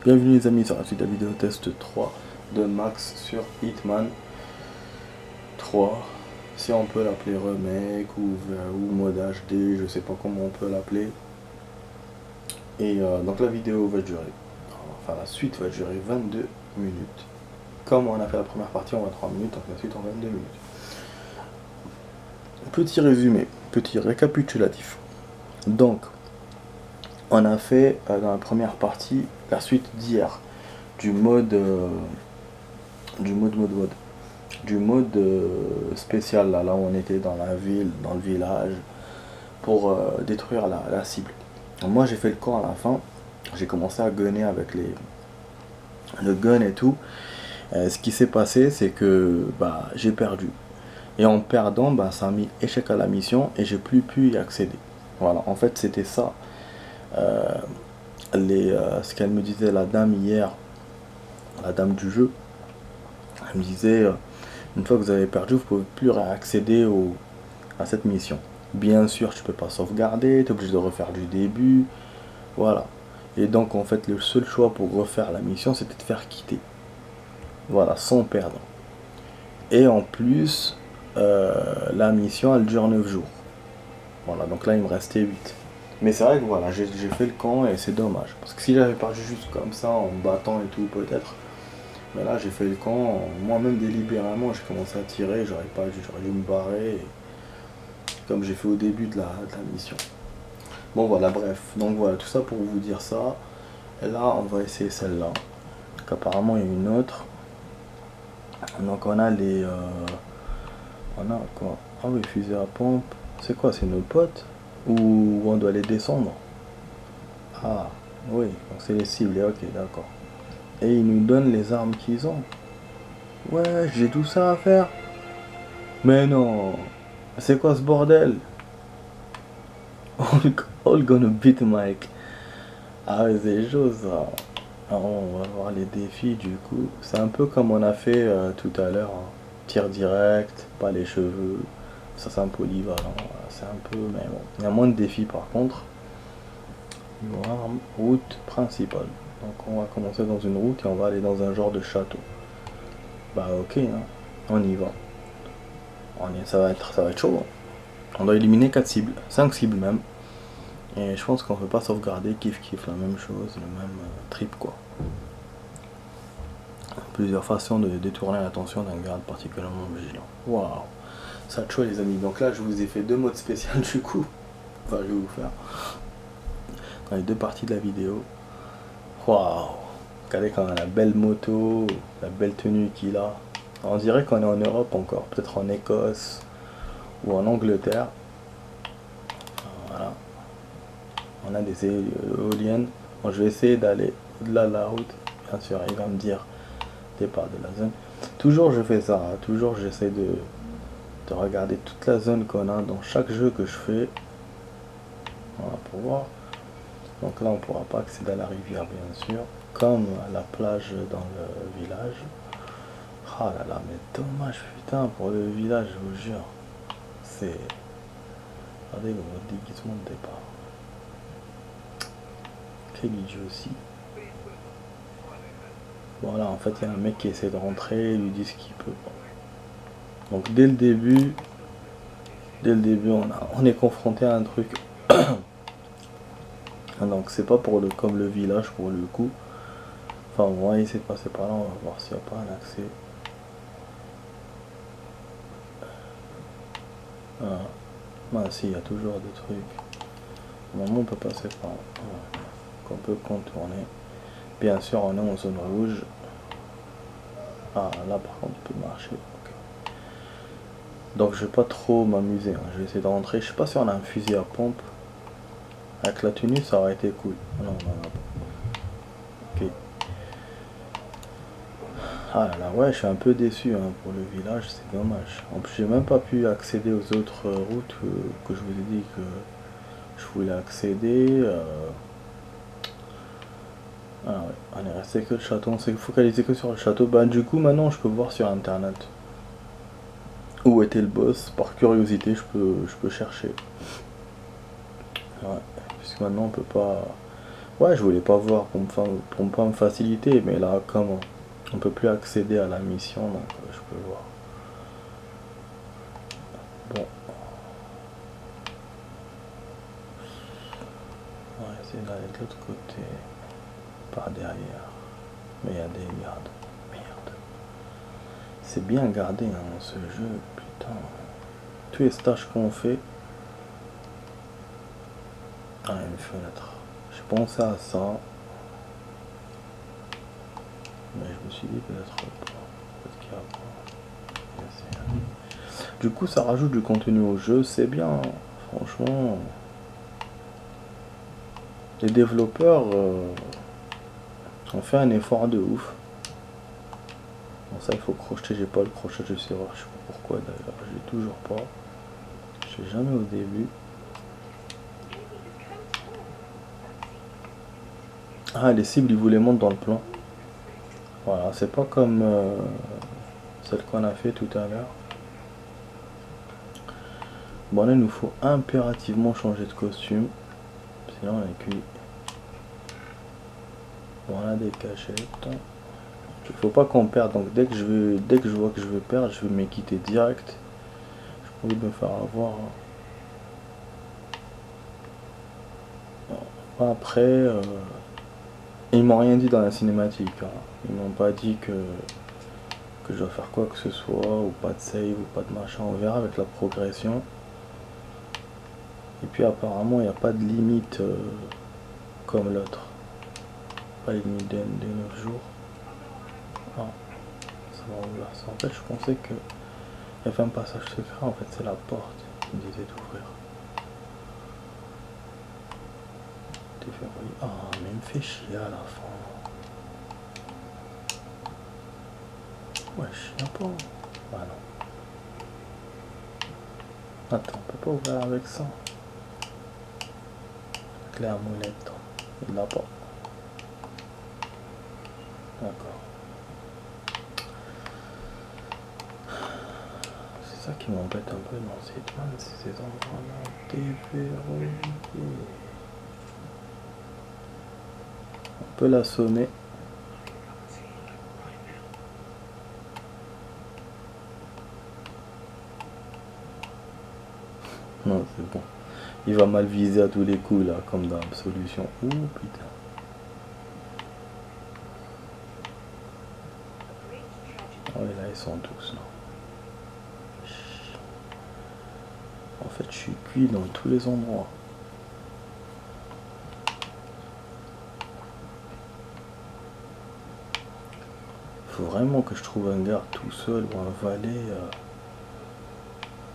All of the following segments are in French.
Bienvenue les amis sur la suite de la vidéo test 3 de Max sur Hitman 3. Si on peut l'appeler remake ou mode HD, je sais pas comment on peut l'appeler. Et donc la vidéo va durer, enfin la suite va durer 22 minutes. Comme on a fait la première partie en 23 minutes, donc la suite en 22 minutes. Petit résumé, petit récapitulatif. Donc, on a fait dans la première partie la suite d'hier du mode spécial là où on était dans la ville, dans le village pour détruire la cible. Moi j'ai fait le camp à la fin, j'ai commencé à gunner avec le gun et tout. Ce qui s'est passé c'est que j'ai perdu. Et en perdant, ça a mis échec à la mission et j'ai plus pu y accéder. Voilà, en fait c'était ça. Ce qu'elle me disait la dame hier, la dame du jeu, elle me disait une fois que vous avez perdu, vous ne pouvez plus réaccéder à cette mission. Bien sûr, tu peux pas sauvegarder, tu es obligé de refaire du début. Voilà. Et donc, en fait, le seul choix pour refaire la mission, c'était de faire quitter. Voilà, sans perdre. Et en plus, la mission, elle dure 9 jours. Voilà, donc là, il me restait 8. Mais c'est vrai que voilà, j'ai fait le camp et c'est dommage. Parce que si j'avais perdu juste comme ça, en me battant et tout, peut-être. Mais là, j'ai fait le camp, moi-même délibérément, j'ai commencé à tirer, j'aurais dû me barrer, comme j'ai fait au début de la mission. Bon voilà, bref, donc voilà, tout ça pour vous dire ça. Et là, on va essayer celle-là. Donc apparemment, il y a une autre. Donc on a on a quoi? Ah oui, fusée à pompe. C'est quoi, c'est nos potes? Ou on doit les descendre? Ah, oui, donc c'est les cibles, ok, d'accord. Et ils nous donnent les armes qu'ils ont. Ouais, j'ai tout ça à faire. Mais non, c'est quoi ce bordel? All gonna beat Mike. Ah ouais, c'est chaud ça. Alors, on va voir les défis du coup. C'est un peu comme on a fait tout à l'heure. Tir direct, pas les cheveux. Ça c'est un polyvalent. Voilà, c'est un peu, mais bon. Il y a moins de défis par contre. Voir route principale. Donc on va commencer dans une route et on va aller dans un genre de château. Bah ok, hein. On y va. Ça va être chaud. On doit éliminer 4 cibles, 5 cibles même. Et je pense qu'on peut pas sauvegarder kiff la même chose, le même trip quoi. Plusieurs façons de détourner l'attention d'un garde particulièrement vigilant. Waouh, ça a chaud les amis. Donc là je vous ai fait 2 modes spéciaux du coup. Enfin je vais vous faire dans les 2 parties de la vidéo. Waouh, regardez quand même la belle moto, la belle tenue qu'il a. On dirait qu'on est en Europe encore, peut-être en Écosse ou en Angleterre. Voilà. On a des éoliennes. Bon, je vais essayer d'aller au-delà de la route. Bien sûr, il va me dire départ de la zone. Toujours je fais ça, hein. Toujours j'essaie de regarder toute la zone qu'on a dans chaque jeu que je fais. Voilà, pour voir. Donc là, on ne pourra pas accéder à la rivière, bien sûr. Comme à la plage dans le village. Ah là là, mais dommage, putain, pour le village, je vous jure. C'est... Regardez le déguisement de départ. Quel idiot aussi. Voilà, en fait, il y a un mec qui essaie de rentrer, il lui dit ce qu'il peut. Donc dès le début, on est confronté à un truc. Donc c'est pas comme le village pour le coup. Enfin, on va essayer de passer par là, on va voir s'il n'y a pas un accès. Ah, si, il y a toujours des trucs. Normalement, on peut passer par là. Qu'on peut contourner. Bien sûr, on est en zone rouge. Ah, là par contre, on peut marcher. Okay. Donc, je vais pas trop m'amuser. Hein. Je vais essayer de rentrer. Je sais pas si on a un fusil à pompe. Avec la tenue, ça aurait été cool. Non, non, non. Ok. Ah là là, ouais, je suis un peu déçu hein, pour le village, c'est dommage. En plus, j'ai même pas pu accéder aux autres routes que je vous ai dit que je voulais accéder. Ah ouais, on est resté que le château, on s'est focalisé que sur le château. Bah du coup, maintenant, je peux voir sur internet où était le boss. Par curiosité, je peux chercher. Ouais, puisque maintenant, on peut pas Ouais, je voulais pas voir pour pas me faciliter, mais là, comment on peut plus accéder à la mission, donc je peux voir. Bon, on va essayer d'aller de l'autre côté, par derrière. Mais il y a des gardes. Merde. C'est bien gardé hein, ce jeu, putain. Tous les stages qu'on fait. Ah, une fenêtre. J'ai pensé à ça. Mais je me suis dit peut-être pas. Peut-être qu'il y a pas. Du coup, ça rajoute du contenu au jeu, c'est bien. Hein. Franchement, les développeurs ont fait un effort de ouf. Bon, ça, il faut crocheter. J'ai pas le crochet de serrure. Je sais pas pourquoi d'ailleurs. J'ai toujours pas. Je l'ai jamais au début. Ah, les cibles, ils vous les montrent dans le plan. Voilà, c'est pas comme celle qu'on a fait tout à l'heure. Bon, là, il nous faut impérativement changer de costume. Sinon, on est cuit. Voilà des cachettes. Il faut pas qu'on perde. Donc, dès que je vois que je vais perdre, je vais m'équiper direct. Je pas envie de me faire avoir. Après, ils m'ont rien dit dans la cinématique. Hein. Ils m'ont pas dit que je dois faire quoi que ce soit, ou pas de save, ou pas de machin. On verra avec la progression. Et puis apparemment, il n'y a pas de limite comme l'autre. Pas de limite des 9 jours. Ah, ça va ouvrir ça. En fait, je pensais que il y avait un passage secret. En fait, c'est la porte qui me disait d'ouvrir. Ah, mais il me fait chier à la fin. Ouais, je sais pas. Ah non. Attends, on peut pas ouvrir avec ça. Clé à molette. Il l'a pas. D'accord. C'est ça qui m'embête un peu dans cette man, c'est ces endroits-là déverrouillés. On peut l'assommer. Non, c'est bon. Il va mal viser à tous les coups là, comme dans Absolution. Ouh putain. Ah ouais, là ils sont tous là. En fait, je suis cuit dans tous les endroits. Faut vraiment que je trouve un garde tout seul ou un valet.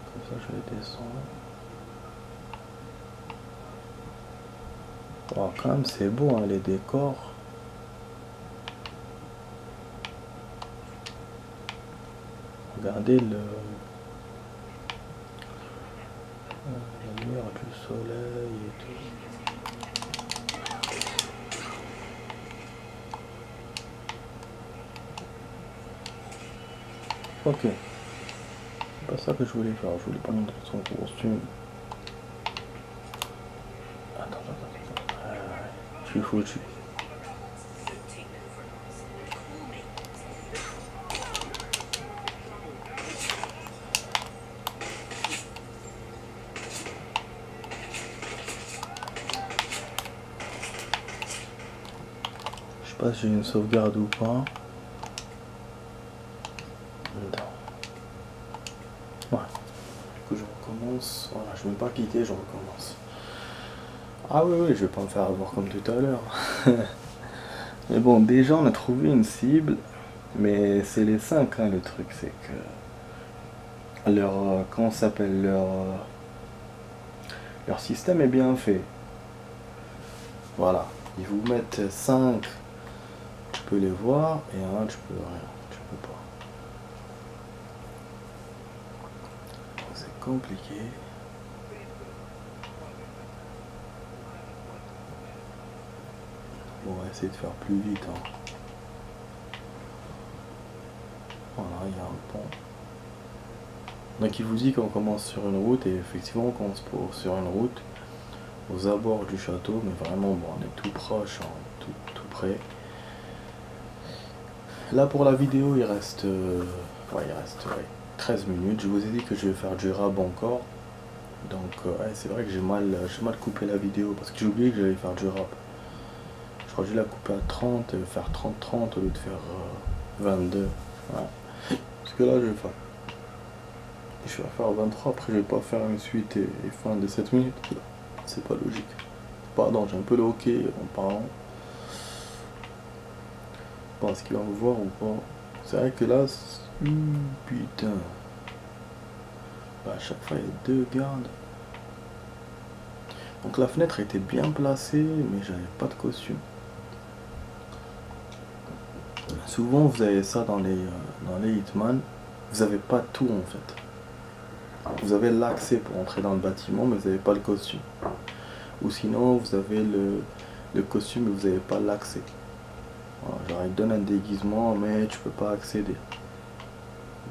Comme ça, je vais descendre. Oh, quand même, c'est beau, hein, les décors. Regardez la lumière du soleil et tout. Ok. C'est pas ça que je voulais faire. Je voulais pas montrer son costume. Attends. Je suis foutu. Je sais pas si j'ai une sauvegarde ou pas. Non. Ouais. Du coup, je recommence. Voilà, je vais pas quitter, je recommence. Ah oui, je vais pas me faire avoir comme tout à l'heure. Mais bon, déjà, on a trouvé une cible. Mais c'est les 5, hein, le truc, c'est que comment ça s'appelle, leur système est bien fait. Voilà, ils vous mettent 5, tu peux les voir, et un, tu peux rien, tu peux pas. C'est compliqué. Bon, on va essayer de faire plus vite. Hein. Voilà, il y a un pont. Donc il vous dit qu'on commence sur une route, et effectivement on commence sur une route. aux abords du château, mais vraiment bon, on est tout proche, hein, tout près. Là pour la vidéo il reste, ouais, 13 minutes. Je vous ai dit que je vais faire du rab encore. Donc ouais, c'est vrai que j'ai mal coupé la vidéo parce que j'ai oublié que j'allais faire du rap. Je crois que je vais la couper à 30, faire 30-30 au lieu de faire 22. Ouais. Parce que là je vais faire 23, après je vais pas faire une suite et fin de 7 minutes. C'est pas logique. Pardon, j'ai un peu le hockey en parlant. Bon, est-ce qu'il va me voir ou pas? C'est vrai que là, putain. Bah, à chaque fois il y a deux gardes. Donc la fenêtre était bien placée, mais j'avais pas de costume. Souvent vous avez ça dans les Hitman, vous avez pas tout en fait. Vous avez l'accès pour entrer dans le bâtiment, mais vous n'avez pas le costume. Ou sinon vous avez le costume, mais vous n'avez pas l'accès. Voilà, genre il te donne un déguisement, mais tu peux pas accéder.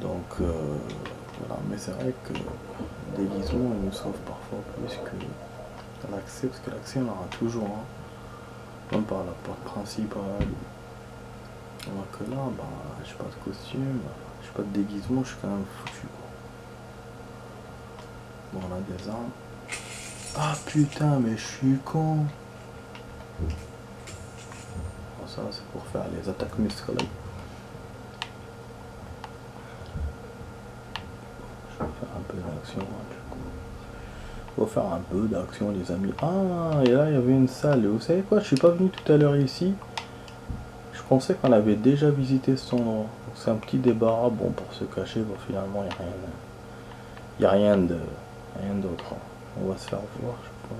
Donc voilà, mais c'est vrai que le déguisement il nous sauve parfois plus que l'accès, parce que l'accès on aura toujours, hein. Même par la porte principale. Alors que là, bah, j'ai pas de costume, j'ai pas de déguisement, je suis quand même foutu. Bon, on a des armes. Ah putain, mais je suis con. Bon, ça, c'est pour faire les attaques musclées. Je vais faire un peu d'action, hein, du coup. On va faire un peu d'action, les amis. Ah, et là, il y avait une salle. Vous savez quoi, je suis pas venu tout à l'heure ici. Je pensais qu'on avait déjà visité cet endroit. C'est un petit débarras, bon, pour se cacher, bon, finalement, il n'y a rien d'autre. On va se faire voir, je pense.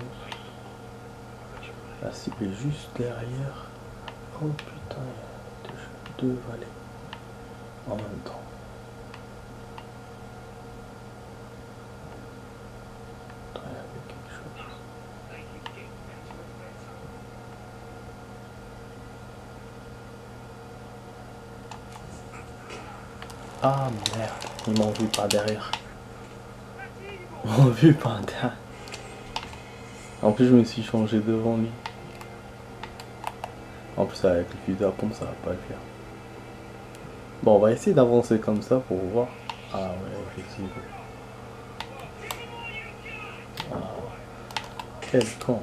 La cible est juste derrière. Oh putain, il y a deux valets en même temps. Attends, il y avait quelque chose. Ah merde, ils m'ont vu par derrière. Ils m'ont vu par derrière. En plus, je me suis changé devant lui. En plus, avec le fusil à pompe, ça va pas le faire. Bon, on va essayer d'avancer comme ça pour voir. Ah ouais, effectivement. Ah, quel con.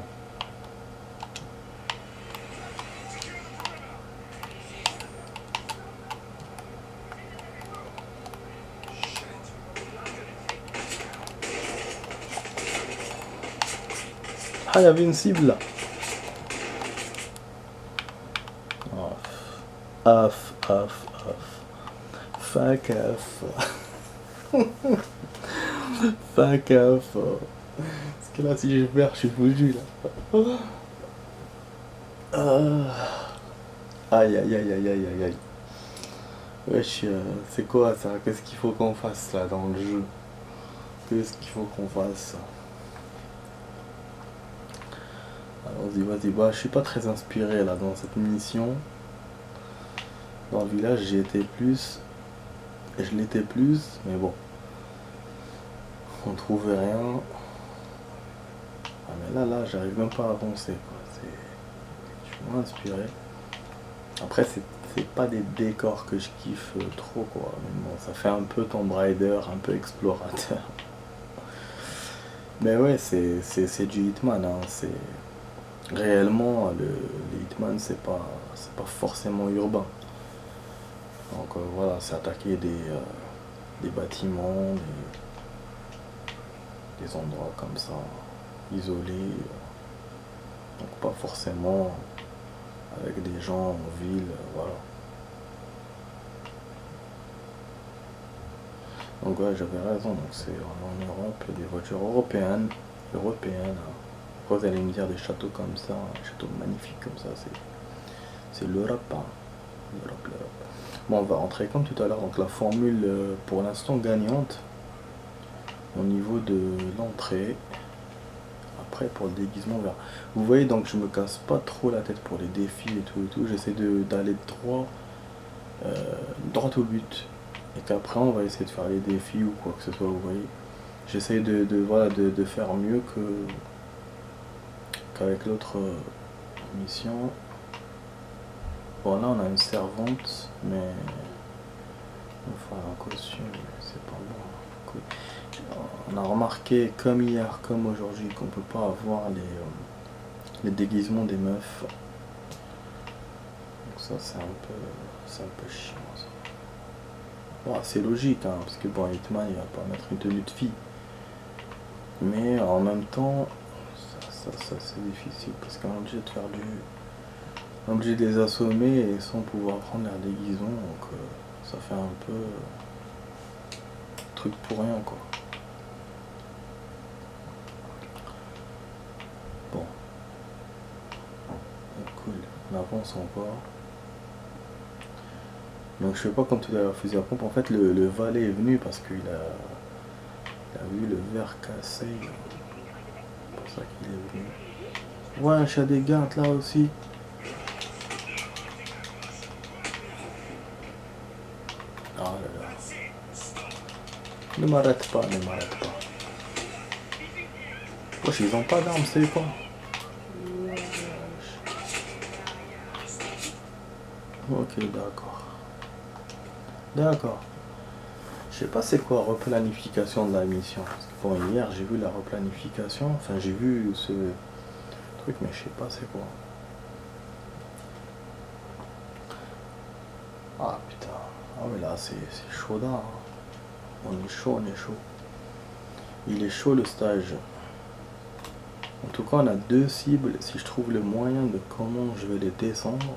Ah, il y avait une cible là. Off. Fuck off. Fuck off. Parce que là, si je perds, je suis foutu là. Aïe aïe aïe aïe aïe aïe aïe. Wesh, c'est quoi ça? Qu'est-ce qu'il faut qu'on fasse là dans le jeu? Qu'est-ce qu'il faut qu'on fasse? Allons-y, vas-y. Bah, je suis pas très inspiré là dans cette mission. Dans le village, j'y étais plus. Je l'étais plus, mais bon. On trouvait rien. Ah, mais là, j'arrive même pas à avancer, quoi. Je suis moins inspiré. Après, c'est pas des décors que je kiffe trop, quoi. Mais bon, ça fait un peu Tomb Raider, un peu explorateur. Mais ouais, c'est du Hitman, hein. C'est réellement les Hitman, c'est pas forcément urbain. Donc voilà, c'est attaquer des bâtiments, des endroits comme ça, isolés. Donc pas forcément avec des gens en ville, voilà. Donc ouais, j'avais raison, donc c'est en Europe, des voitures européennes. Hein. Après vous allez me dire des châteaux comme ça, des châteaux magnifiques comme ça, c'est l'Europe, hein. L'Europe. Bon, on va rentrer comme tout à l'heure, donc la formule pour l'instant gagnante au niveau de l'entrée. Après pour le déguisement, vous voyez, donc je me casse pas trop la tête pour les défis et tout, j'essaie d'aller droit au but, et qu'après on va essayer de faire les défis ou quoi que ce soit, vous voyez. J'essaie voilà, de faire mieux qu'avec l'autre mission. Bon, là on a une servante, mais il faut un costume, c'est pas bon. On a remarqué, comme hier, comme aujourd'hui, qu'on peut pas avoir les déguisements des meufs. Donc ça c'est un peu chiant ça. Bon, c'est logique, hein, parce que bon, Hitman il va pas mettre une tenue de fille. Mais en même temps, ça c'est difficile, parce qu'on est obligé de faire du... On est obligé de les assommer et sans pouvoir prendre leur déguisement, donc ça fait un peu truc pour rien quoi. Bon, cool, on avance encore. Donc je sais pas, comme tout à l'heure fusil à pompe, en fait le valet est venu parce qu'il a vu le verre cassé. C'est pour ça qu'il est venu. Ouais, j'ai des gardes là aussi. Oh là là. Ne m'arrête pas, ne m'arrête pas. Wesh, ils ont pas d'armes, c'est quoi? Ok, d'accord. D'accord. Je sais pas c'est quoi replanification de la mission. Parce que bon, hier j'ai vu la replanification. Enfin, j'ai vu ce truc, mais je sais pas c'est quoi. Ah putain. Ah ouais, là c'est chaud là. On est chaud, on est chaud. Il est chaud le stage. En tout cas, on a deux cibles. Si je trouve le moyen de comment je vais les descendre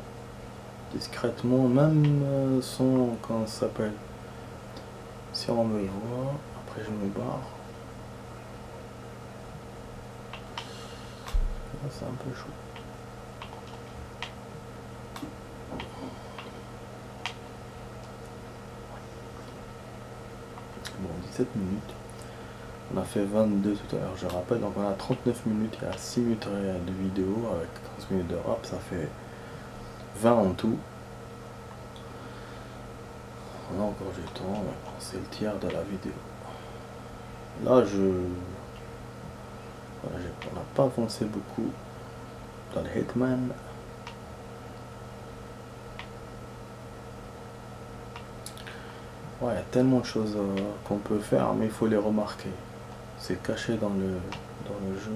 discrètement, même sans, comment ça s'appelle, si on me voit, après je me barre. Là c'est un peu chaud. Bon, 17 minutes. On a fait 22 tout à l'heure, je rappelle, donc on a 39 minutes, il y a 6 minutes de vidéo avec 15 minutes de rap, ça fait 20 en tout. On a encore du temps, c'est le tiers de la vidéo. Là, on n'a pas avancé beaucoup dans le Hitman. Ouais, il y a tellement de choses qu'on peut faire, mais il faut les remarquer. C'est caché dans le jeu.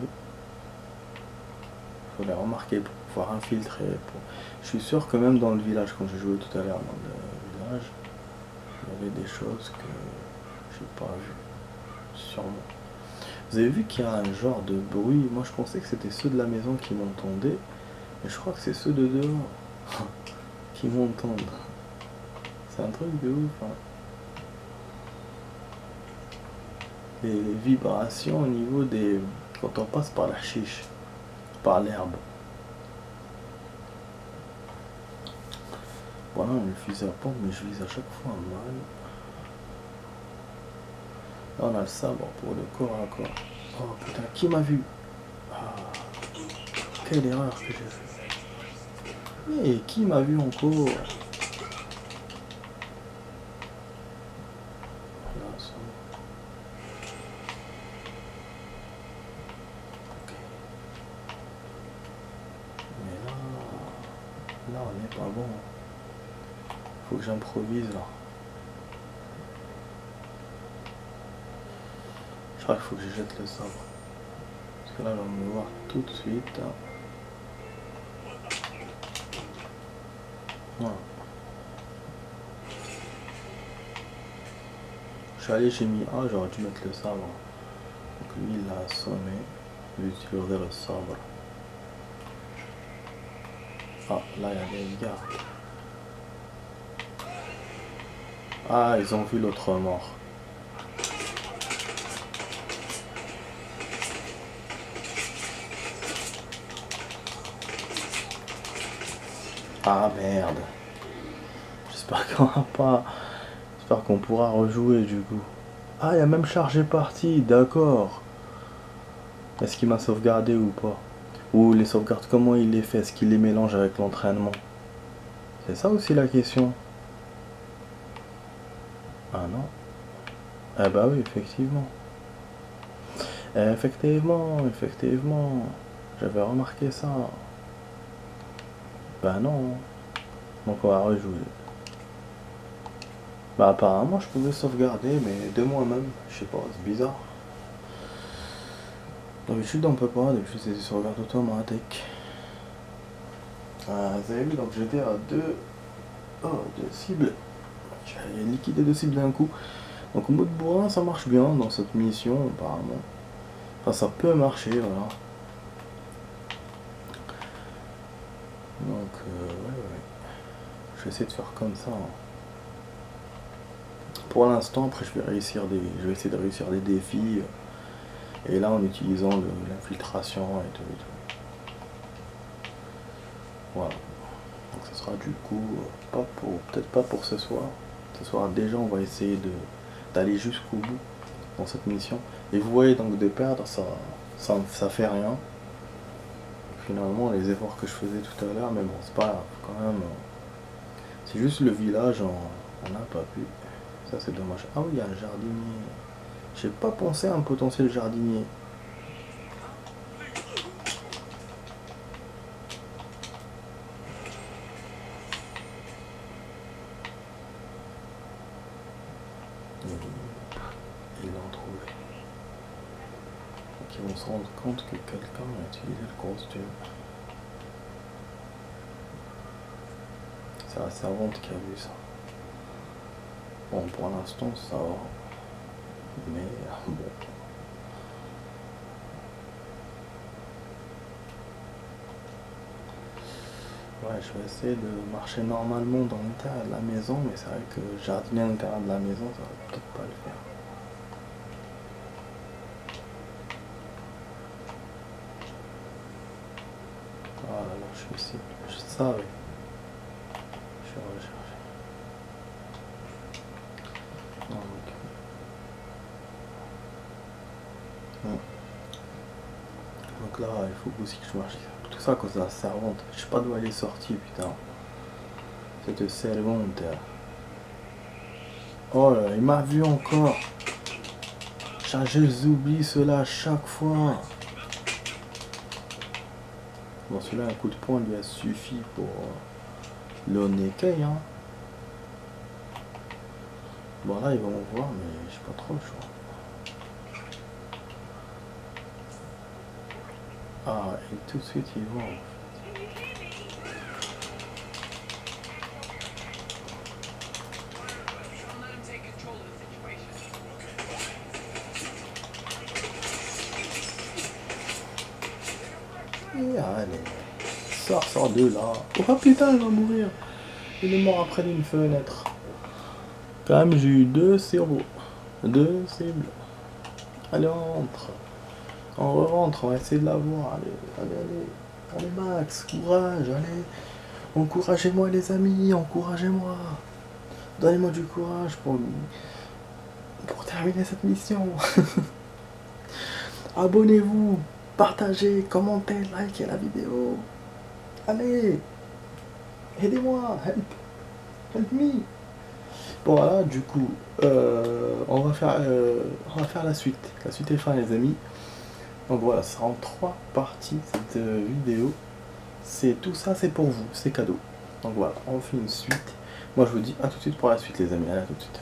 Il faut les remarquer pour pouvoir infiltrer. Je suis sûr que même dans le village, quand j'ai joué tout à l'heure dans le village, il y avait des choses que j'ai pas vues. Sûrement. Vous avez vu qu'il y a un genre de bruit. Moi je pensais que c'était ceux de la maison qui m'entendaient. Mais je crois que c'est ceux de dehors qui m'entendent. C'est un truc de ouf. Hein. Les vibrations au niveau des... Quand on passe par la chiche, par l'herbe. Voilà, on le fusil à pompe, mais je vise à chaque fois mal. Là, on a le sabre pour le corps à corps. Oh putain, qui m'a vu? Ah, quelle erreur que j'ai fait. Et qui m'a vu encore? Là, on n'est pas bon. Faut que j'improvise là. Je crois qu'il faut que je jette le sabre. Parce que là, on va me voir tout de suite. Voilà. Je suis allé chez Mi A, j'aurais dû mettre le sabre. Donc lui, il l'a assommé. Je vais utiliser le sabre. Ah, là, il y a des gars. Ah, ils ont vu l'autre mort. Ah merde. J'espère qu'on va pas... J'espère qu'on pourra rejouer du coup. Ah, il y a même chargé parti, d'accord. Est-ce qu'il m'a sauvegardé ou pas? Ou les sauvegardes, comment il les fait? Est-ce qu'il les mélange avec l'entraînement? C'est ça aussi la question. Ah non. Ah bah oui, effectivement. Effectivement. J'avais remarqué ça. Bah non. Donc on va rejouer. Bah apparemment je pouvais sauvegarder mais de moi-même. Je sais pas, c'est bizarre. D'habitude on peut pas, d'habitude c'est des sauvegardes automatiques. Vous avez vu, donc j'étais à deux cibles. J'ai liquidé 2 cibles d'un coup. Donc au mode bourrin ça marche bien dans cette mission apparemment. Enfin ça peut marcher, voilà. Donc ouais. Je vais essayer de faire comme ça. Pour l'instant, après je vais essayer de réussir des défis. Et là en utilisant l'infiltration et tout. Voilà. Donc ce sera du coup peut-être pas pour ce soir. Ce soir déjà on va essayer d'aller jusqu'au bout dans cette mission. Et vous voyez donc de perdre ça fait rien. Finalement les efforts que je faisais tout à l'heure, mais bon c'est pas grave quand même. C'est juste le village on n'a pas pu. Ça c'est dommage. Ah oui, il y a un jardinier. J'ai pas pensé à un potentiel jardinier. Ils l'ont trouvé. Donc ils vont se rendre compte que quelqu'un a utilisé le costume. C'est la servante qui a vu ça. Bon, pour l'instant ça va. Mais bon. Ouais, je vais essayer de marcher normalement dans l'intérieur de la maison, mais c'est vrai que jardiner à l'intérieur de la maison, ça va peut-être pas le faire. Ah là là, je suis ici. Je savais. Je vais rechercher. Non, donc là, il faut aussi que je marche. Tout ça à cause de la servante. Je sais pas d'où elle est sortie, putain. Cette servante. Oh là, il m'a vu encore. J'oublie cela à chaque fois. Bon, celui-là, un coup de poing lui a suffi pour l'Onekei, hein. Bon, là, ils vont me voir, mais j'ai pas trop le choix. Ah, et tout de suite, ils vont. Et allez, sors de là. Oh putain, il va mourir. Il est mort après d'une fenêtre. Quand même, j'ai eu 2 cerveaux. 2 cibles. Allez, on rentre. On rentre, on va essayer de l'avoir. Allez, Max, courage, allez. Encouragez-moi, les amis, encouragez-moi. Donnez-moi du courage pour terminer cette mission. Abonnez-vous, partagez, commentez, likez la vidéo. Allez, aidez-moi, help me. Bon voilà, du coup, on va faire la suite. La suite est fin, les amis. Donc voilà, ça sera en 3 parties cette vidéo. C'est tout ça, c'est pour vous, c'est cadeau. Donc voilà, on fait une suite. Moi je vous dis à tout de suite pour la suite, les amis. Allez, à tout de suite.